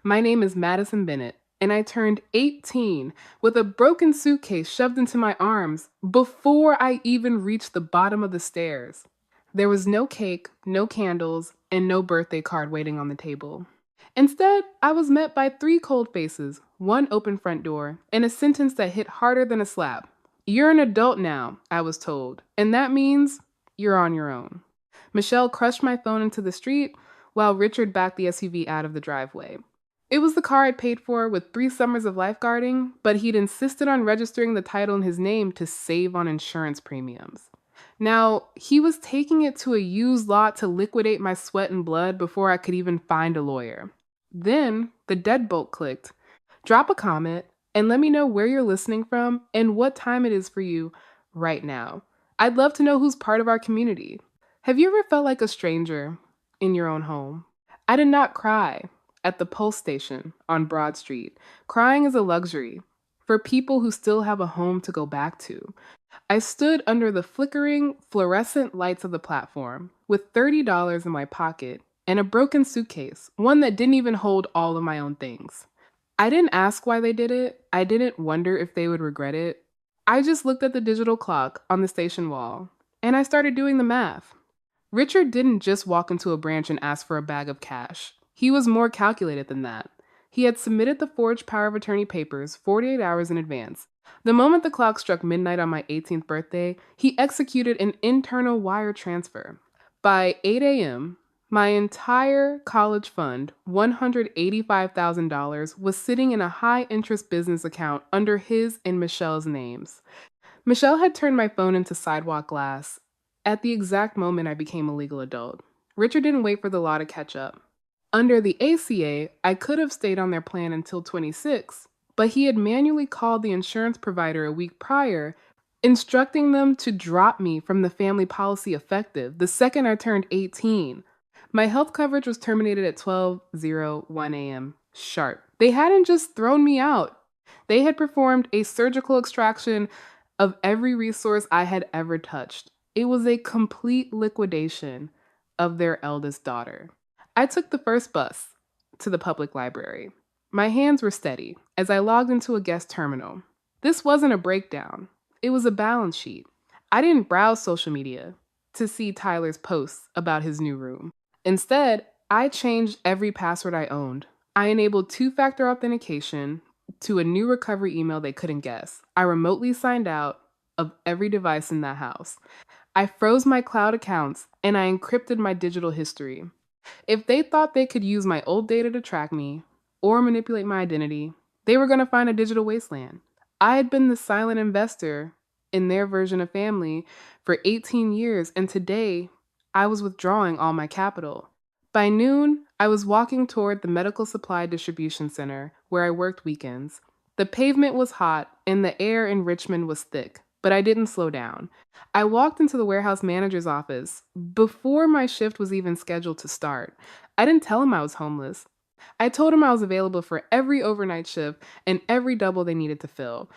My name is Madison Bennett, and I turned 18 with a broken suitcase shoved into my arms before I even reached the bottom of the stairs. There was no cake, no candles, and no birthday card waiting on the table. Instead, I was met by three cold faces, one open front door, and a sentence that hit harder than a slap. You're an adult now, I was told, and that means you're on your own. Michelle crushed my phone into the street while Richard backed the SUV out of the driveway. It was the car I'd paid for with 3 summers of lifeguarding, but he'd insisted on registering the title in his name to save on insurance premiums. Now, he was taking it to a used lot to liquidate my sweat and blood before I could even find a lawyer. Then, the deadbolt clicked. Drop a comment and let me know where you're listening from and what time it is for you right now. I'd love to know who's part of our community. Have you ever felt like a stranger in your own home? I did not cry at the Pulse station on Broad Street. Crying is a luxury for people who still have a home to go back to. I stood under the flickering, fluorescent lights of the platform with $30 in my pocket and a broken suitcase, one that didn't even hold all of my own things. I didn't ask why they did it. I didn't wonder if they would regret it. I just looked at the digital clock on the station wall and I started doing the math. Richard didn't just walk into a branch and ask for a bag of cash. He was more calculated than that. He had submitted the forged power of attorney papers 48 hours in advance. The moment the clock struck midnight on my 18th birthday, he executed an internal wire transfer. By 8 a.m., my entire college fund, $185,000, was sitting in a high-interest business account under his and Michelle's names. Michelle had turned my phone into sidewalk glass at the exact moment I became a legal adult. Richard didn't wait for the law to catch up. Under the ACA, I could have stayed on their plan until 26, but he had manually called the insurance provider a week prior, instructing them to drop me from the family policy effective the second I turned 18. My health coverage was terminated at 12:01 a.m. sharp. They hadn't just thrown me out. They had performed a surgical extraction of every resource I had ever touched. It was a complete liquidation of their eldest daughter. I took the first bus to the public library. My hands were steady as I logged into a guest terminal. This wasn't a breakdown. It was a balance sheet. I didn't browse social media to see Tyler's posts about his new room. Instead, I changed every password I owned. I enabled two-factor authentication to a new recovery email they couldn't guess. I remotely signed out of every device in that house. I froze my cloud accounts and I encrypted my digital history. If they thought they could use my old data to track me or manipulate my identity, they were going to find a digital wasteland. I had been the silent investor in their version of family for 18 years, and today I was withdrawing all my capital. By noon, I was walking toward the medical supply distribution center where I worked weekends. The pavement was hot and the air in Richmond was thick, but I didn't slow down. I walked into the warehouse manager's office before my shift was even scheduled to start. I didn't tell him I was homeless. I told him I was available for every overnight shift and every double they needed to fill.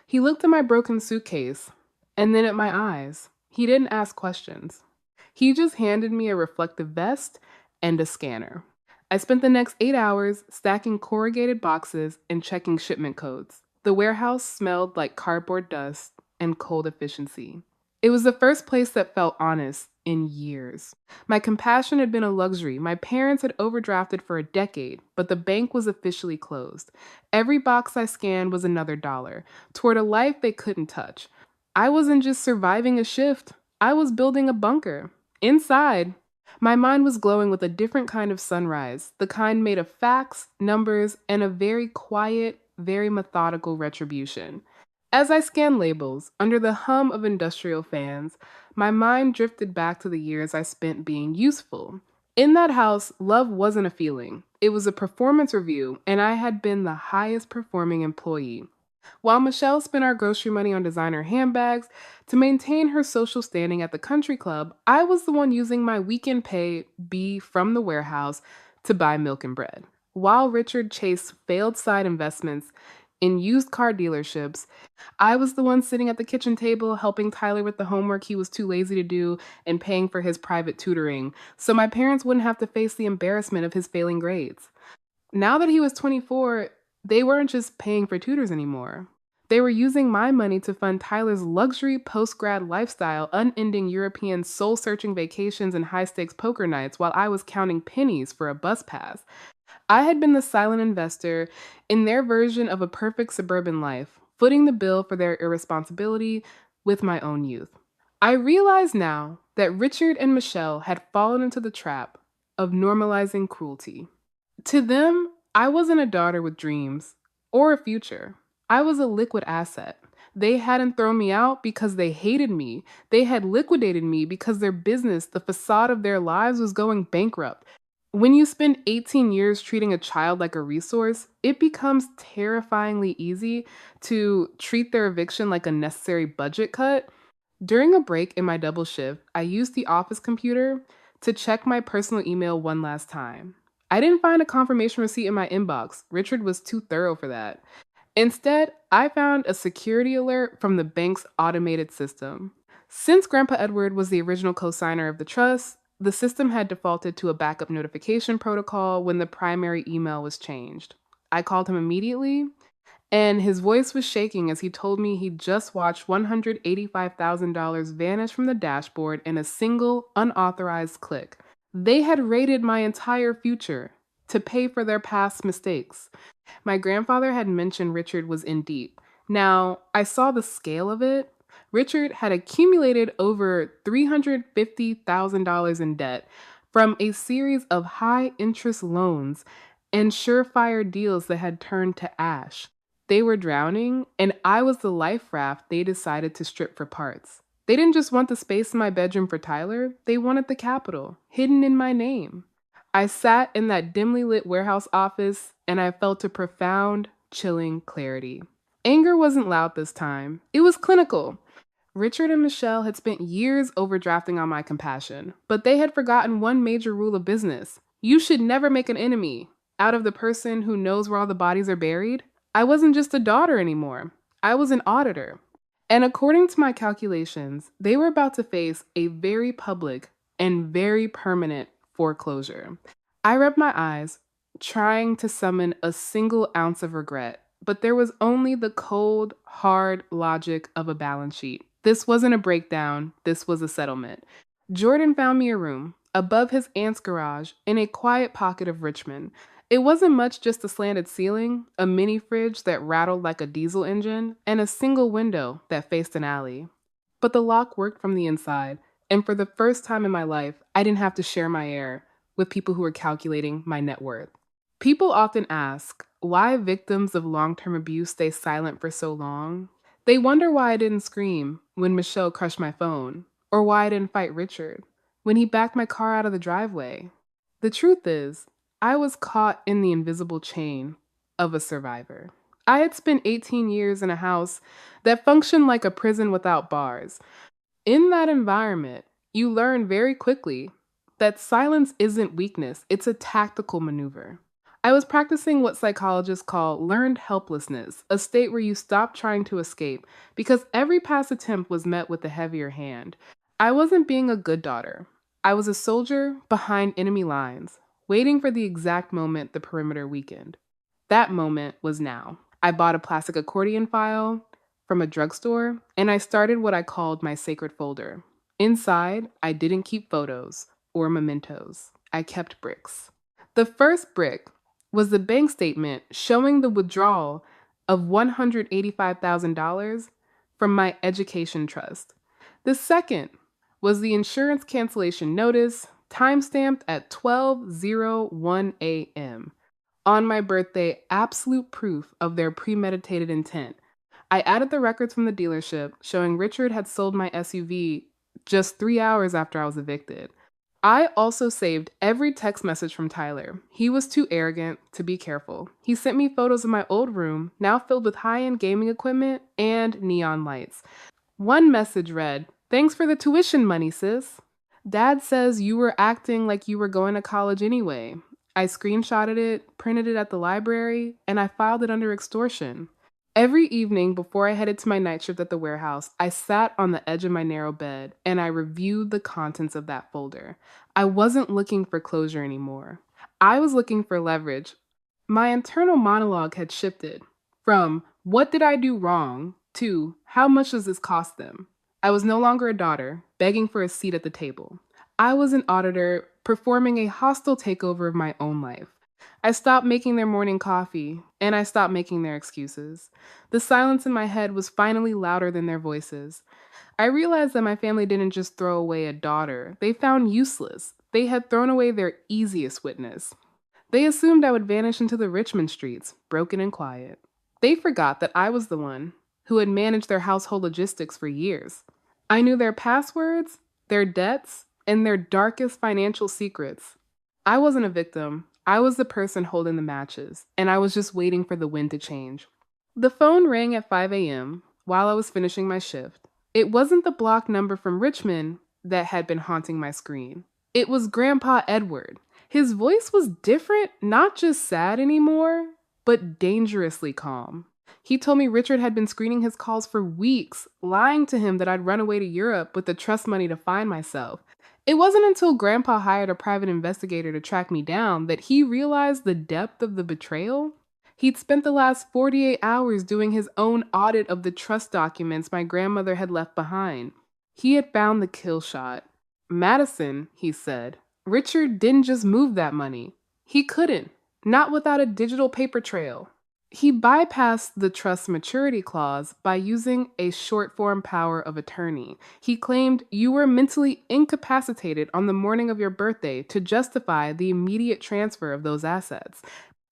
He looked at my broken suitcase and then at my eyes. He didn't ask questions. He just handed me a reflective vest and a scanner. I spent the next 8 hours stacking corrugated boxes and checking shipment codes. The warehouse smelled like cardboard dust and cold efficiency. It was the first place that felt honest in years. My compassion had been a luxury. My parents had overdrafted for a decade, but the bank was officially closed. Every box I scanned was another dollar toward a life they couldn't touch. I wasn't just surviving a shift. I was building a bunker. Inside, my mind was glowing with a different kind of sunrise, the kind made of facts, numbers, and a very quiet, very methodical retribution. As I scanned labels, under the hum of industrial fans, my mind drifted back to the years I spent being useful. In that house, love wasn't a feeling. It was a performance review, and I had been the highest performing employee. While Michelle spent our grocery money on designer handbags to maintain her social standing at the country club, I was the one using my weekend pay from the warehouse to buy milk and bread. While Richard chased failed side investments in used car dealerships, I was the one sitting at the kitchen table helping Tyler with the homework he was too lazy to do and paying for his private tutoring so my parents wouldn't have to face the embarrassment of his failing grades. Now that he was 24, they weren't just paying for tutors anymore. They were using my money to fund Tyler's luxury post grad lifestyle, unending European soul searching vacations and high stakes poker nights while I was counting pennies for a bus pass. I had been the silent investor in their version of a perfect suburban life, footing the bill for their irresponsibility with my own youth. I realize now that Richard and Michelle had fallen into the trap of normalizing cruelty. To them, I wasn't a daughter with dreams or a future. I was a liquid asset. They hadn't thrown me out because they hated me. They had liquidated me because their business, the facade of their lives, was going bankrupt. When you spend 18 years treating a child like a resource, it becomes terrifyingly easy to treat their eviction like a necessary budget cut. During a break in my double shift, I used the office computer to check my personal email one last time. I didn't find a confirmation receipt in my inbox. Richard was too thorough for that. Instead, I found a security alert from the bank's automated system. Since Grandpa Edward was the original co-signer of the trust, the system had defaulted to a backup notification protocol when the primary email was changed. I called him immediately, and his voice was shaking as he told me he'd just watched $185,000 vanish from the dashboard in a single, unauthorized click. They had raided my entire future to pay for their past mistakes. My grandfather had mentioned Richard was in deep. Now, I saw the scale of it. Richard had accumulated over $350,000 in debt from a series of high interest loans and surefire deals that had turned to ash. They were drowning, and I was the life raft they decided to strip for parts. They didn't just want the space in my bedroom for Tyler, they wanted the capital, hidden in my name. I sat in that dimly lit warehouse office, and I felt a profound, chilling clarity. Anger wasn't loud this time, it was clinical. Richard and Michelle had spent years overdrafting on my compassion, but they had forgotten one major rule of business. You should never make an enemy out of the person who knows where all the bodies are buried. I wasn't just a daughter anymore. I was an auditor. And according to my calculations, they were about to face a very public and very permanent foreclosure. I rubbed my eyes, trying to summon a single ounce of regret, but there was only the cold, hard logic of a balance sheet. This wasn't a breakdown, this was a settlement. Jordan found me a room above his aunt's garage in a quiet pocket of Richmond. It wasn't much, just a slanted ceiling, a mini fridge that rattled like a diesel engine, and a single window that faced an alley. But the lock worked from the inside, and for the first time in my life, I didn't have to share my air with people who were calculating my net worth. People often ask why victims of long-term abuse stay silent for so long. They wonder why I didn't scream when Michelle crushed my phone, or why I didn't fight Richard when he backed my car out of the driveway. The truth is, I was caught in the invisible chain of a survivor. I had spent 18 years in a house that functioned like a prison without bars. In that environment, you learn very quickly that silence isn't weakness, it's a tactical maneuver. I was practicing what psychologists call learned helplessness, a state where you stop trying to escape because every past attempt was met with a heavier hand. I wasn't being a good daughter. I was a soldier behind enemy lines, waiting for the exact moment the perimeter weakened. That moment was now. I bought a plastic accordion file from a drugstore, and I started what I called my sacred folder. Inside, I didn't keep photos or mementos. I kept bricks. The first brick was the bank statement showing the withdrawal of $185,000 from my education trust. The second was the insurance cancellation notice, timestamped at 12:01 a.m. On my birthday, absolute proof of their premeditated intent. I added the records from the dealership showing Richard had sold my SUV just 3 hours after I was evicted. I also saved every text message from Tyler. He was too arrogant to be careful. He sent me photos of my old room, now filled with high-end gaming equipment and neon lights. One message read, "Thanks for the tuition money, sis. Dad says you were acting like you were going to college anyway." I screenshotted it, printed it at the library, and I filed it under extortion. Every evening before I headed to my night shift at the warehouse, I sat on the edge of my narrow bed and I reviewed the contents of that folder. I wasn't looking for closure anymore. I was looking for leverage. My internal monologue had shifted from what did I do wrong to how much does this cost them? I was no longer a daughter begging for a seat at the table. I was an auditor performing a hostile takeover of my own life. I stopped making their morning coffee, and I stopped making their excuses. The silence in my head was finally louder than their voices. I realized that my family didn't just throw away a daughter, they found useless. They had thrown away their easiest witness. They assumed I would vanish into the Richmond streets, broken and quiet. They forgot that I was the one who had managed their household logistics for years. I knew their passwords, their debts, and their darkest financial secrets. I wasn't a victim. I was the person holding the matches, and I was just waiting for the wind to change. The phone rang at 5 a.m. while I was finishing my shift. It wasn't the block number from Richmond that had been haunting my screen. It was Grandpa Edward. His voice was different, not just sad anymore, but dangerously calm. He told me Richard had been screening his calls for weeks, lying to him that I'd run away to Europe with the trust money to find myself. It wasn't until Grandpa hired a private investigator to track me down that he realized the depth of the betrayal. He'd spent the last 48 hours doing his own audit of the trust documents my grandmother had left behind. He had found the kill shot. Madison, he said, Richard didn't just move that money. He couldn't, not without a digital paper trail. He bypassed the trust maturity clause by using a short form power of attorney. He claimed you were mentally incapacitated on the morning of your birthday to justify the immediate transfer of those assets.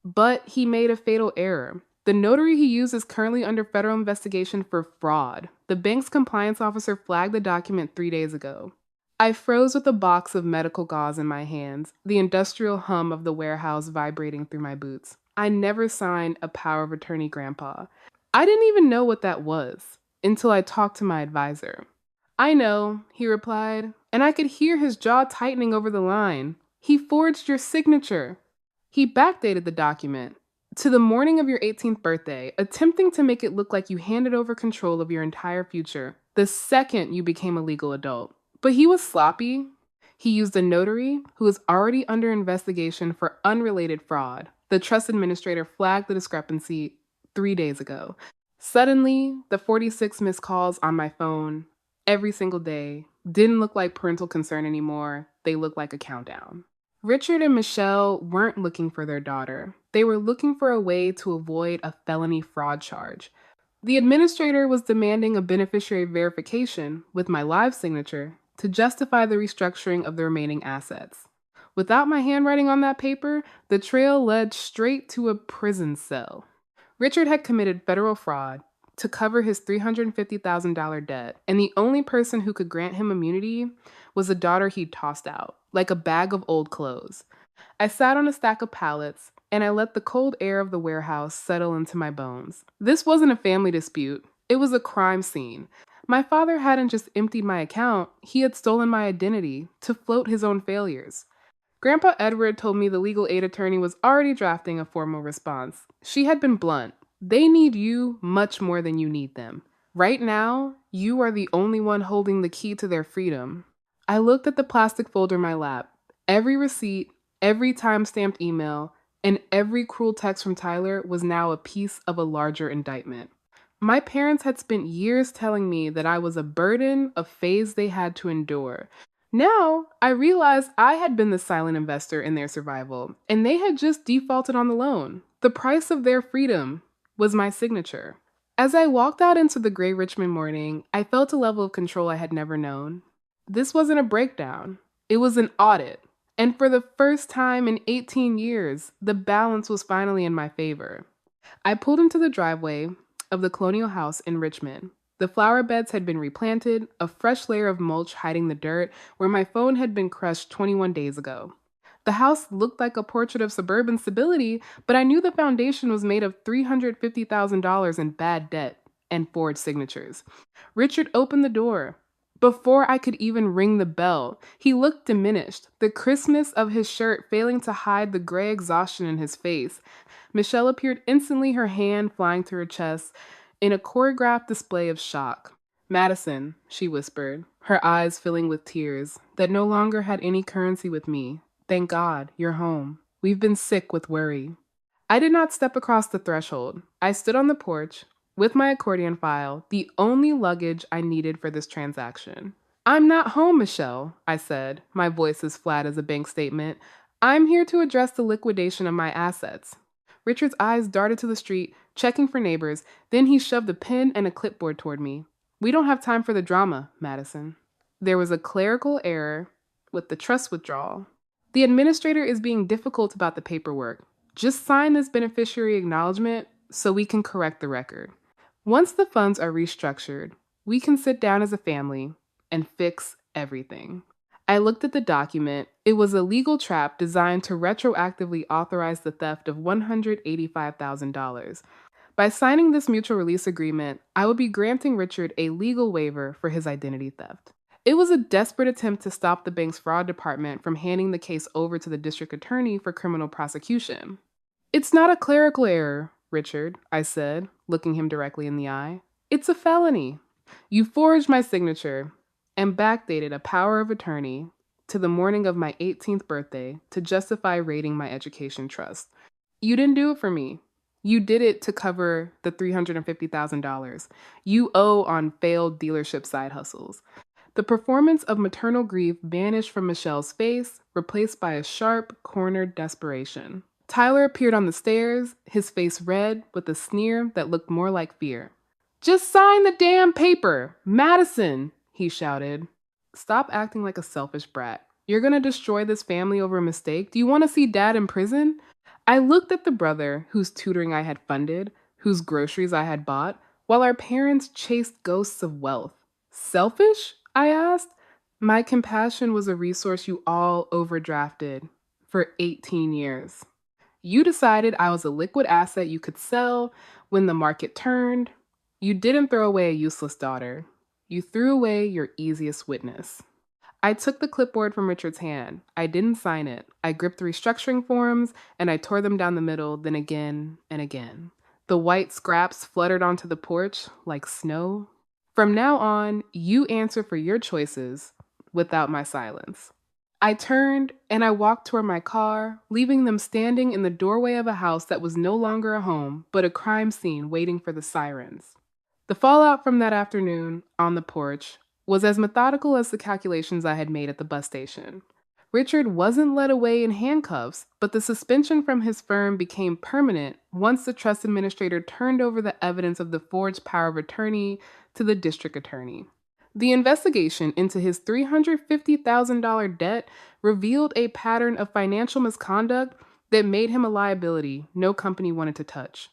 But he made a fatal error. The notary he used is currently under federal investigation for fraud. The bank's compliance officer flagged the document 3 days ago. I froze with a box of medical gauze in my hands, the industrial hum of the warehouse vibrating through my boots. I never signed a power of attorney, Grandpa. I didn't even know what that was until I talked to my advisor. I know, he replied, and I could hear his jaw tightening over the line. He forged your signature. He backdated the document to the morning of your 18th birthday, attempting to make it look like you handed over control of your entire future the second you became a legal adult. But he was sloppy. He used a notary who was already under investigation for unrelated fraud. The trust administrator flagged the discrepancy 3 days ago. Suddenly, the 46 missed calls on my phone every single day didn't look like parental concern anymore. They looked like a countdown. Richard and Michelle weren't looking for their daughter. They were looking for a way to avoid a felony fraud charge. The administrator was demanding a beneficiary verification with my live signature to justify the restructuring of the remaining assets. Without my handwriting on that paper, the trail led straight to a prison cell. Richard had committed federal fraud to cover his $350,000 debt, and the only person who could grant him immunity was the daughter he'd tossed out, like a bag of old clothes. I sat on a stack of pallets, and I let the cold air of the warehouse settle into my bones. This wasn't a family dispute. It was a crime scene. My father hadn't just emptied my account, he had stolen my identity to float his own failures. Grandpa Edward told me the legal aid attorney was already drafting a formal response. She had been blunt. They need you much more than you need them. Right now, you are the only one holding the key to their freedom. I looked at the plastic folder in my lap. Every receipt, every time-stamped email, and every cruel text from Tyler was now a piece of a larger indictment. My parents had spent years telling me that I was a burden, a phase they had to endure. Now, I realized I had been the silent investor in their survival, and they had just defaulted on the loan. The price of their freedom was my signature. As I walked out into the gray Richmond morning, I felt a level of control I had never known. This wasn't a breakdown. It was an audit. And for the first time in 18 years, the balance was finally in my favor. I pulled into the driveway of the colonial house in Richmond. The flower beds had been replanted, a fresh layer of mulch hiding the dirt where my phone had been crushed 21 days ago. The house looked like a portrait of suburban stability, but I knew the foundation was made of $350,000 in bad debt and forged signatures. Richard opened the door. Before I could even ring the bell, he looked diminished, the crispness of his shirt failing to hide the gray exhaustion in his face. Michelle appeared instantly, her hand flying to her chest in a choreographed display of shock. "Madison," she whispered, her eyes filling with tears that no longer had any currency with me. "Thank God, you're home. We've been sick with worry." I did not step across the threshold. I stood on the porch with my accordion file, the only luggage I needed for this transaction. I'm not home, Michelle, I said, my voice as flat as a bank statement. I'm here to address the liquidation of my assets. Richard's eyes darted to the street, checking for neighbors, then he shoved a pen and a clipboard toward me. We don't have time for the drama, Madison. There was a clerical error with the trust withdrawal. The administrator is being difficult about the paperwork. Just sign this beneficiary acknowledgement so we can correct the record. Once the funds are restructured, we can sit down as a family and fix everything. I looked at the document. It was a legal trap designed to retroactively authorize the theft of $185,000. By signing this mutual release agreement, I would be granting Richard a legal waiver for his identity theft. It was a desperate attempt to stop the bank's fraud department from handing the case over to the district attorney for criminal prosecution. It's not a clerical error, Richard, I said, looking him directly in the eye. It's a felony. You forged my signature and backdated a power of attorney to the morning of my 18th birthday to justify raiding my education trust. You didn't do it for me. You did it to cover the $350,000 you owe on failed dealership side hustles. The performance of maternal grief vanished from Michelle's face, replaced by a sharp, cornered desperation. Tyler appeared on the stairs, his face red with a sneer that looked more like fear. Just sign the damn paper, Madison, he shouted. Stop acting like a selfish brat. You're gonna destroy this family over a mistake? Do you want to see Dad in prison? I looked at the brother whose tutoring I had funded, whose groceries I had bought, while our parents chased ghosts of wealth. Selfish? I asked. My compassion was a resource you all overdrafted for 18 years. You decided I was a liquid asset you could sell when the market turned. You didn't throw away a useless daughter. You threw away your easiest witness. I took the clipboard from Richard's hand. I didn't sign it. I gripped the restructuring forms, and I tore them down the middle, then again and again. The white scraps fluttered onto the porch like snow. From now on, you answer for your choices without my silence. I turned and I walked toward my car, leaving them standing in the doorway of a house that was no longer a home, but a crime scene waiting for the sirens. The fallout from that afternoon on the porch was as methodical as the calculations I had made at the bus station. Richard wasn't led away in handcuffs, but the suspension from his firm became permanent once the trust administrator turned over the evidence of the forged power of attorney to the district attorney. The investigation into his $350,000 debt revealed a pattern of financial misconduct that made him a liability no company wanted to touch.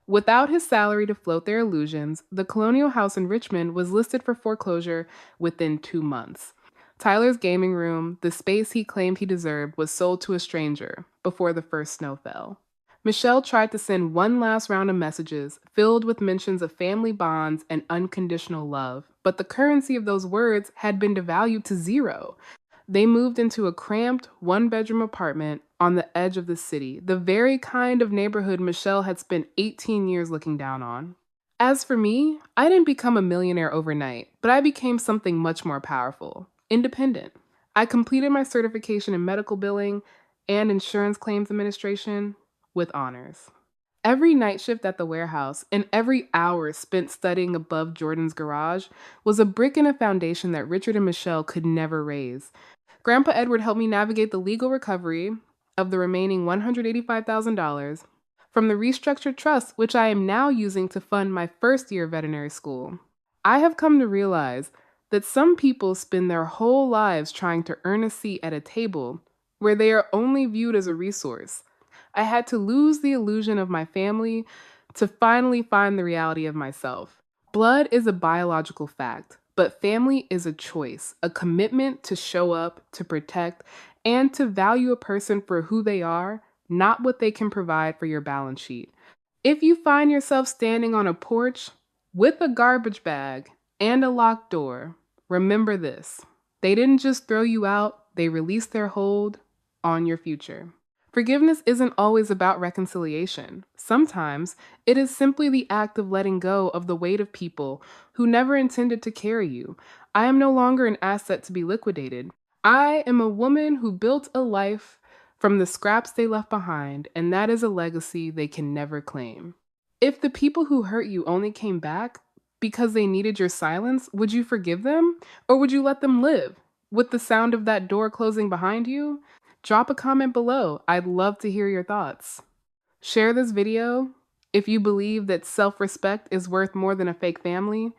Without his salary to float their illusions, the colonial house in Richmond was listed for foreclosure within 2 months. Tyler's gaming room, the space he claimed he deserved, was sold to a stranger before the first snow fell. Michelle tried to send one last round of messages filled with mentions of family bonds and unconditional love, but the currency of those words had been devalued to zero. They moved into a cramped, one-bedroom apartment on the edge of the city, the very kind of neighborhood Michelle had spent 18 years looking down on. As for me, I didn't become a millionaire overnight, but I became something much more powerful, independent. I completed my certification in medical billing and insurance claims administration with honors. Every night shift at the warehouse and every hour spent studying above Jordan's garage was a brick in a foundation that Richard and Michelle could never raise. Grandpa Edward helped me navigate the legal recovery of the remaining $185,000 from the restructured trust, which I am now using to fund my first year of veterinary school. I have come to realize that some people spend their whole lives trying to earn a seat at a table where they are only viewed as a resource. I had to lose the illusion of my family to finally find the reality of myself. Blood is a biological fact, but family is a choice, a commitment to show up, to protect, and to value a person for who they are, not what they can provide for your balance sheet. If you find yourself standing on a porch with a garbage bag and a locked door, remember this. They didn't just throw you out, they released their hold on your future. Forgiveness isn't always about reconciliation. Sometimes it is simply the act of letting go of the weight of people who never intended to carry you. I am no longer an asset to be liquidated. I am a woman who built a life from the scraps they left behind, and that is a legacy they can never claim. If the people who hurt you only came back because they needed your silence, would you forgive them? Or would you let them live with the sound of that door closing behind you? Drop a comment below. I'd love to hear your thoughts. Share this video if you believe that self-respect is worth more than a fake family.